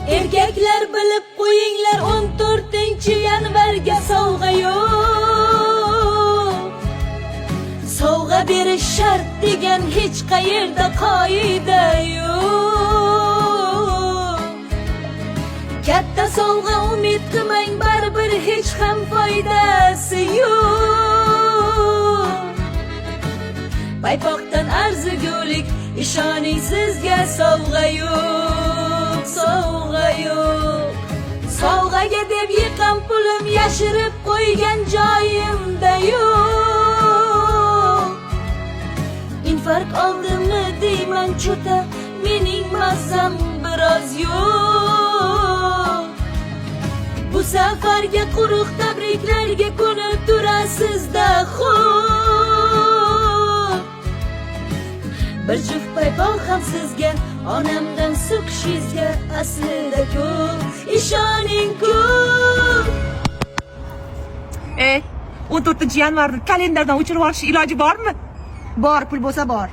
Erkaklar bilib qo'yinglar, 14-yanvarga sovg'a yo'q. Sovg'a berish shart degan hech qayerda qoida yo'q. Katta sovg'a umid qilmang, baribir hech ham foydasi yo'q. Paypoqdan arzigulik, ishoning sizga sovg'a yo'q, sovg'a yo'q. Sovg'aga deb yiqqan pulim yashirib qo'ygan joyimda yo'q. Infarkt oldimmi deyman cho'ta, mening mazam biroz yo'q. Bu safarga quruq tabriklarga ko'nib turasizda xo'p. Bir juft paypoq ham sizga, onamdan so'kishingizga aslida ko'p, ishoning ko'p. 14-yanvarni kalendardan o'chirib olish iloji bormi? Bor, pul bo'lsa bor.